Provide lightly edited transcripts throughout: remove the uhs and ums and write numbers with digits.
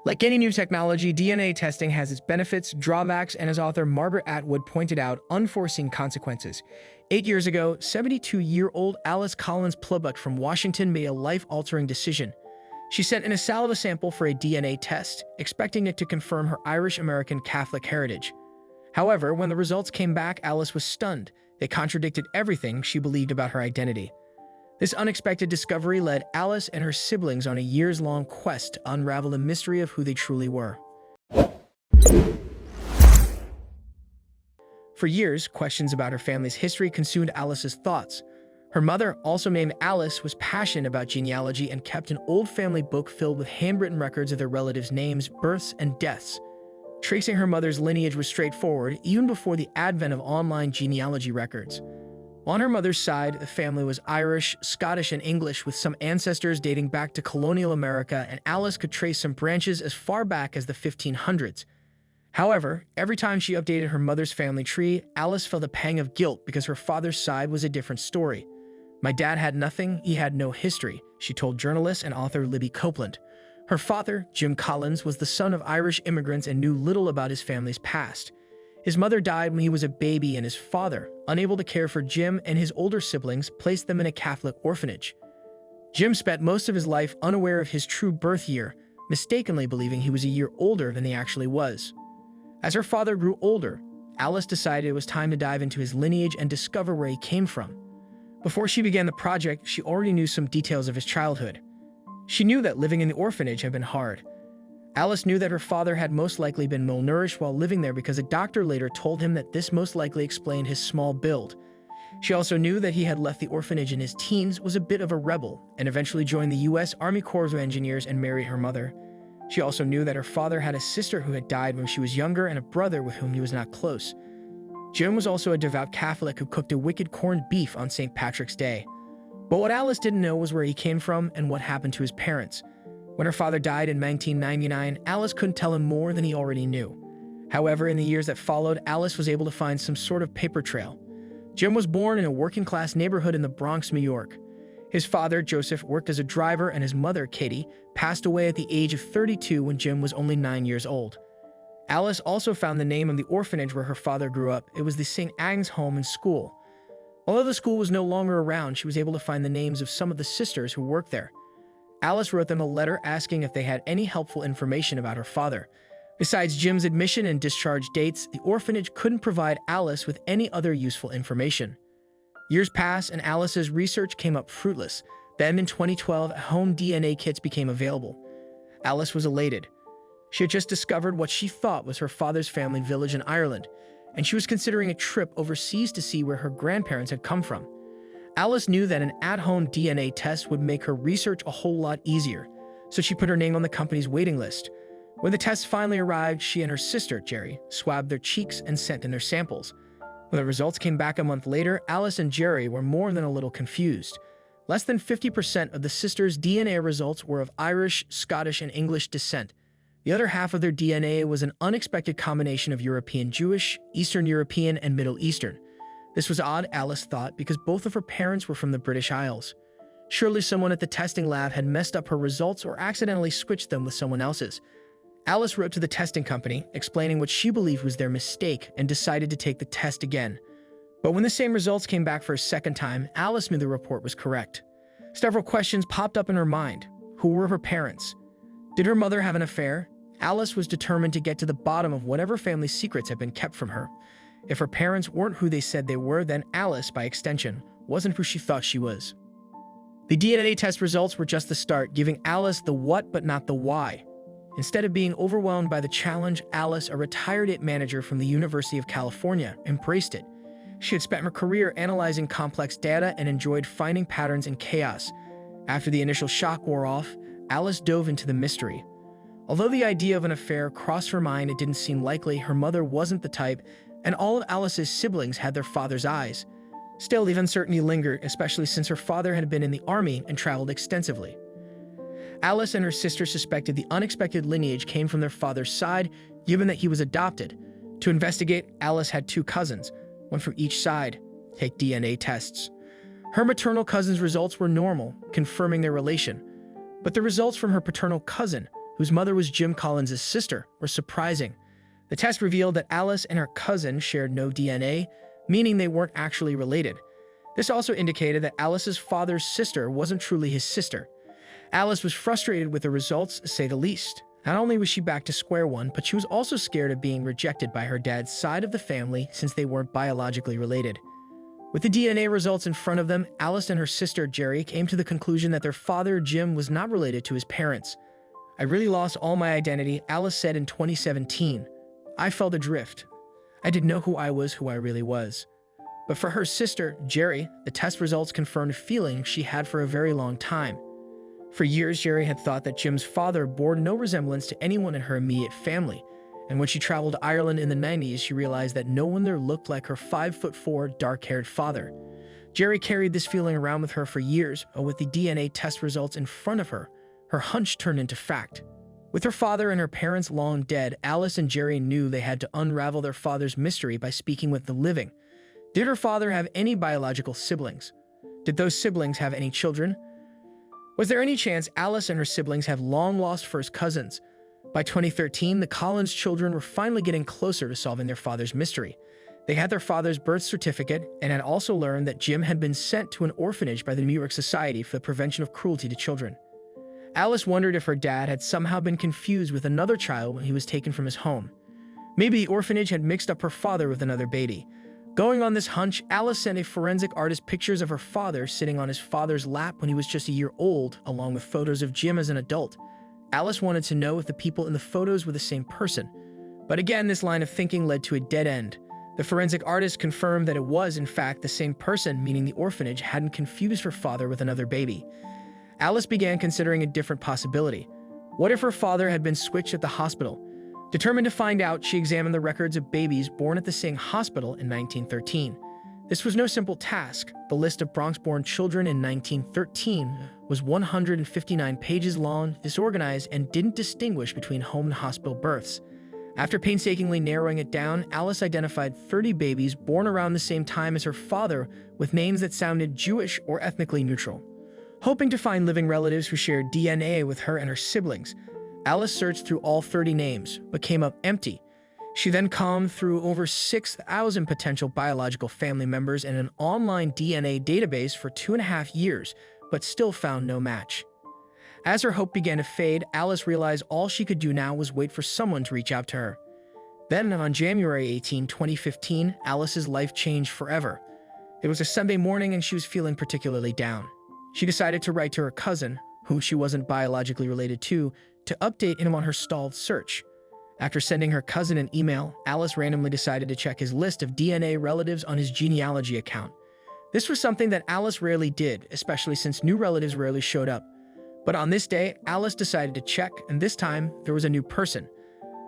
Like any new technology, DNA testing has its benefits, drawbacks, and as author Margaret Atwood pointed out, unforeseen consequences. 8 years ago, 72-year-old Alice Collins Plubuck from Washington made a life-altering decision. She sent in a saliva sample for a DNA test, expecting it to confirm her Irish-American Catholic heritage. However, when the results came back, Alice was stunned. They contradicted everything she believed about her identity. This unexpected discovery led Alice and her siblings on a years-long quest to unravel the mystery of who they truly were. For years, questions about her family's history consumed Alice's thoughts. Her mother, also named Alice, was passionate about genealogy and kept an old family book filled with handwritten records of their relatives' names, births, and deaths. Tracing her mother's lineage was straightforward, even before the advent of online genealogy records. On her mother's side, the family was Irish, Scottish, and English, with some ancestors dating back to colonial America, and Alice could trace some branches as far back as the 1500s. However, every time she updated her mother's family tree, Alice felt a pang of guilt because her father's side was a different story. "My dad had nothing, he had no history," she told journalist and author Libby Copeland. Her father, Jim Collins, was the son of Irish immigrants and knew little about his family's past. His mother died when he was a baby, and his father, unable to care for Jim and his older siblings, placed them in a Catholic orphanage. Jim spent most of his life unaware of his true birth year, mistakenly believing he was a year older than he actually was. As her father grew older, Alice decided it was time to dive into his lineage and discover where he came from. Before she began the project, she already knew some details of his childhood. She knew that living in the orphanage had been hard. Alice knew that her father had most likely been malnourished while living there because a doctor later told him that this most likely explained his small build. She also knew that he had left the orphanage in his teens, was a bit of a rebel, and eventually joined the U.S. Army Corps of Engineers and married her mother. She also knew that her father had a sister who had died when she was younger and a brother with whom he was not close. Jim was also a devout Catholic who cooked a wicked corned beef on St. Patrick's Day. But what Alice didn't know was where he came from and what happened to his parents. When her father died in 1999, Alice couldn't tell him more than he already knew. However, in the years that followed, Alice was able to find some sort of paper trail. Jim was born in a working-class neighborhood in the Bronx, New York. His father, Joseph, worked as a driver, and his mother, Katie, passed away at the age of 32 when Jim was only 9 years old. Alice also found the name of the orphanage where her father grew up. It was the St. Agnes Home and School. Although the school was no longer around, she was able to find the names of some of the sisters who worked there. Alice wrote them a letter asking if they had any helpful information about her father. Besides Jim's admission and discharge dates, the orphanage couldn't provide Alice with any other useful information. Years passed, and Alice's research came up fruitless. Then, in 2012, home DNA kits became available. Alice was elated. She had just discovered what she thought was her father's family village in Ireland, and she was considering a trip overseas to see where her grandparents had come from. Alice knew that an at-home DNA test would make her research a whole lot easier, so she put her name on the company's waiting list. When the test finally arrived, she and her sister, Jerry, swabbed their cheeks and sent in their samples. When the results came back a month later, Alice and Jerry were more than a little confused. Less than 50% of the sisters' DNA results were of Irish, Scottish, and English descent. The other half of their DNA was an unexpected combination of European Jewish, Eastern European, and Middle Eastern. This was odd, Alice thought, because both of her parents were from the British Isles. Surely someone at the testing lab had messed up her results or accidentally switched them with someone else's. Alice wrote to the testing company, explaining what she believed was their mistake, and decided to take the test again. But when the same results came back for a second time, Alice knew the report was correct. Several questions popped up in her mind. Who were her parents? Did her mother have an affair? Alice was determined to get to the bottom of whatever family secrets had been kept from her. If her parents weren't who they said they were, then Alice, by extension, wasn't who she thought she was. The DNA test results were just the start, giving Alice the what but not the why. Instead of being overwhelmed by the challenge, Alice, a retired IT manager from the University of California, embraced it. She had spent her career analyzing complex data and enjoyed finding patterns in chaos. After the initial shock wore off, Alice dove into the mystery. Although the idea of an affair crossed her mind, it didn't seem likely. Her mother wasn't the type, and all of Alice's siblings had their father's eyes. Still, the uncertainty lingered, especially since her father had been in the army and traveled extensively. Alice and her sister suspected the unexpected lineage came from their father's side, given that he was adopted. To investigate, Alice had two cousins, one from each side, take DNA tests. Her maternal cousin's results were normal, confirming their relation. But the results from her paternal cousin, whose mother was Jim Collins' sister, were surprising. The test revealed that Alice and her cousin shared no DNA, meaning they weren't actually related. This also indicated that Alice's father's sister wasn't truly his sister. Alice was frustrated with the results, to say the least. Not only was she back to square one, but she was also scared of being rejected by her dad's side of the family since they weren't biologically related. With the DNA results in front of them, Alice and her sister Jerry came to the conclusion that their father, Jim, was not related to his parents. "I really lost all my identity," Alice said in 2017. "I felt adrift. I didn't know who I really was." But for her sister, Jerry, the test results confirmed a feeling she had for a very long time. For years, Jerry had thought that Jim's father bore no resemblance to anyone in her immediate family, and when she traveled to Ireland in the 90s, she realized that no one there looked like her 5'4", dark-haired father. Jerry carried this feeling around with her for years, but with the DNA test results in front of her, her hunch turned into fact. With her father and her parents long dead, Alice and Jerry knew they had to unravel their father's mystery by speaking with the living. Did her father have any biological siblings? Did those siblings have any children? Was there any chance Alice and her siblings have long-lost first cousins? By 2013, the Collins children were finally getting closer to solving their father's mystery. They had their father's birth certificate and had also learned that Jim had been sent to an orphanage by the New York Society for the Prevention of Cruelty to Children. Alice wondered if her dad had somehow been confused with another child when he was taken from his home. Maybe the orphanage had mixed up her father with another baby. Going on this hunch, Alice sent a forensic artist pictures of her father sitting on his father's lap when he was just a year old, along with photos of Jim as an adult. Alice wanted to know if the people in the photos were the same person. But again, this line of thinking led to a dead end. The forensic artist confirmed that it was, in fact, the same person, meaning the orphanage hadn't confused her father with another baby. Alice began considering a different possibility. What if her father had been switched at the hospital? Determined to find out, she examined the records of babies born at the same hospital in 1913. This was no simple task. The list of Bronx-born children in 1913 was 159 pages long, disorganized, and didn't distinguish between home and hospital births. After painstakingly narrowing it down, Alice identified 30 babies born around the same time as her father with names that sounded Jewish or ethnically neutral. Hoping to find living relatives who shared DNA with her and her siblings, Alice searched through all 30 names, but came up empty. She then combed through over 6,000 potential biological family members in an online DNA database for 2.5 years, but still found no match. As her hope began to fade, Alice realized all she could do now was wait for someone to reach out to her. Then, on January 18, 2015, Alice's life changed forever. It was a Sunday morning and she was feeling particularly down. She decided to write to her cousin, who she wasn't biologically related to update him on her stalled search. After sending her cousin an email, Alice randomly decided to check his list of DNA relatives on his genealogy account. This was something that Alice rarely did, especially since new relatives rarely showed up. But on this day, Alice decided to check, and this time, there was a new person.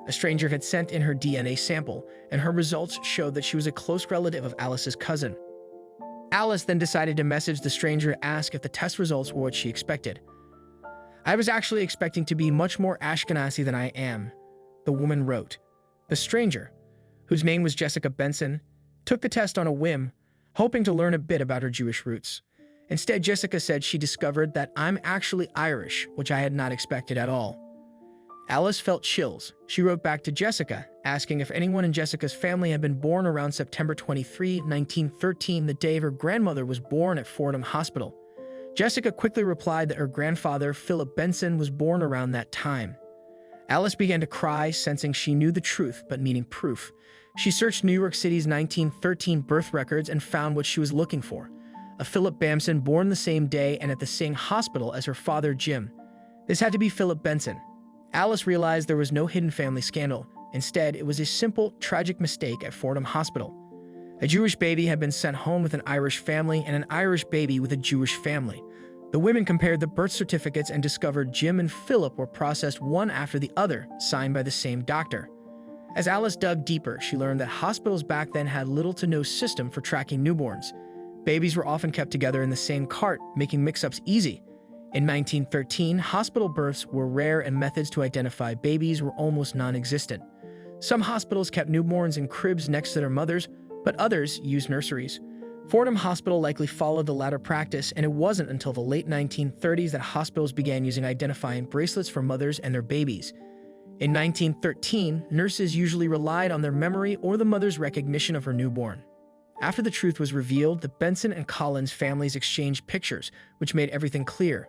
A stranger had sent in her DNA sample, and her results showed that she was a close relative of Alice's cousin. Alice then decided to message the stranger to ask if the test results were what she expected. "I was actually expecting to be much more Ashkenazi than I am," the woman wrote. The stranger, whose name was Jessica Benson, took the test on a whim, hoping to learn a bit about her Jewish roots. Instead, Jessica said she discovered that I'm actually Irish, which I had not expected at all. Alice felt chills. She wrote back to Jessica, asking if anyone in Jessica's family had been born around September 23, 1913, the day her grandmother was born at Fordham Hospital. Jessica quickly replied that her grandfather, Philip Benson, was born around that time. Alice began to cry, sensing she knew the truth, but needing proof. She searched New York City's 1913 birth records and found what she was looking for: a Philip Benson born the same day and at the same hospital as her father, Jim. This had to be Philip Benson. Alice realized there was no hidden family scandal. Instead, it was a simple, tragic mistake at Fordham Hospital. A Jewish baby had been sent home with an Irish family and an Irish baby with a Jewish family. The women compared the birth certificates and discovered Jim and Philip were processed one after the other, signed by the same doctor. As Alice dug deeper, she learned that hospitals back then had little to no system for tracking newborns. Babies were often kept together in the same cart, making mix-ups easy. In 1913, hospital births were rare and methods to identify babies were almost non-existent. Some hospitals kept newborns in cribs next to their mothers, but others used nurseries. Fordham Hospital likely followed the latter practice, and it wasn't until the late 1930s that hospitals began using identifying bracelets for mothers and their babies. In 1913, nurses usually relied on their memory or the mother's recognition of her newborn. After the truth was revealed, the Benson and Collins families exchanged pictures, which made everything clear.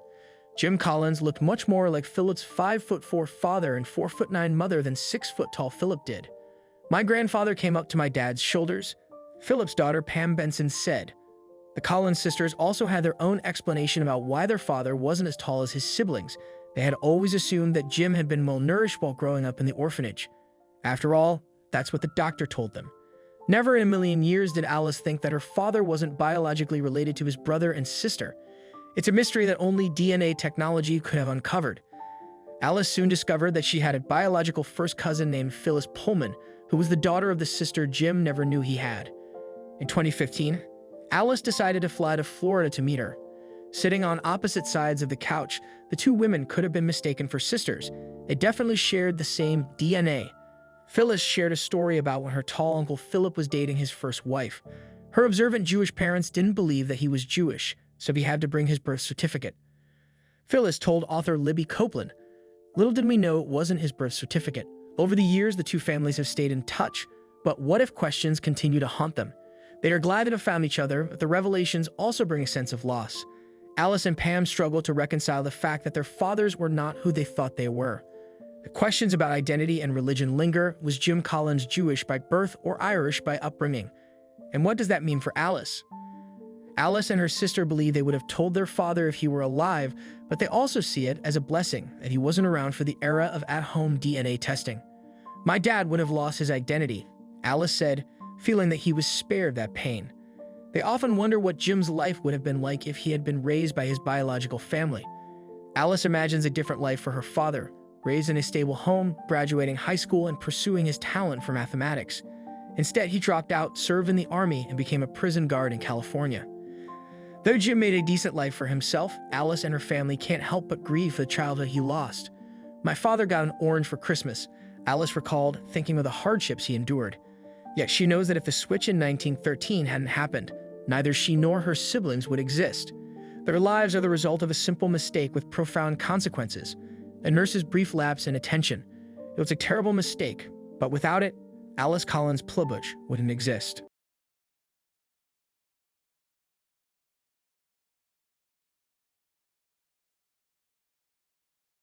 Jim Collins looked much more like Philip's 5'4" father and 4'9" mother than 6-foot-tall Philip did. "My grandfather came up to my dad's shoulders," Philip's daughter Pam Benson said. The Collins sisters also had their own explanation about why their father wasn't as tall as his siblings. They had always assumed that Jim had been malnourished while growing up in the orphanage. After all, that's what the doctor told them. Never in a million years did Alice think that her father wasn't biologically related to his brother and sister. It's a mystery that only DNA technology could have uncovered. Alice soon discovered that she had a biological first cousin named Phyllis Pullman, who was the daughter of the sister Jim never knew he had. In 2015, Alice decided to fly to Florida to meet her. Sitting on opposite sides of the couch, the two women could have been mistaken for sisters. They definitely shared the same DNA. Phyllis shared a story about when her tall uncle Philip was dating his first wife. Her observant Jewish parents didn't believe that he was Jewish, so he had to bring his birth certificate. Phyllis told author Libby Copeland, "Little did we know it wasn't his birth certificate. Over the years, the two families have stayed in touch, but what if questions continue to haunt them? They are glad to have found each other, but the revelations also bring a sense of loss." Alice and Pam struggle to reconcile the fact that their fathers were not who they thought they were. The questions about identity and religion linger. Was Jim Collins Jewish by birth or Irish by upbringing? And what does that mean for Alice? Alice and her sister believe they would have told their father if he were alive, but they also see it as a blessing that he wasn't around for the era of at-home DNA testing. "My dad would have lost his identity," Alice said, feeling that he was spared that pain. They often wonder what Jim's life would have been like if he had been raised by his biological family. Alice imagines a different life for her father, raised in a stable home, graduating high school, and pursuing his talent for mathematics. Instead, he dropped out, served in the army, and became a prison guard in California. Though Jim made a decent life for himself, Alice and her family can't help but grieve for the childhood he lost. "My father got an orange for Christmas," Alice recalled, thinking of the hardships he endured. Yet she knows that if the switch in 1913 hadn't happened, neither she nor her siblings would exist. Their lives are the result of a simple mistake with profound consequences. A nurse's brief lapse in attention. It was a terrible mistake, but without it, Alice Collins Plubush wouldn't exist.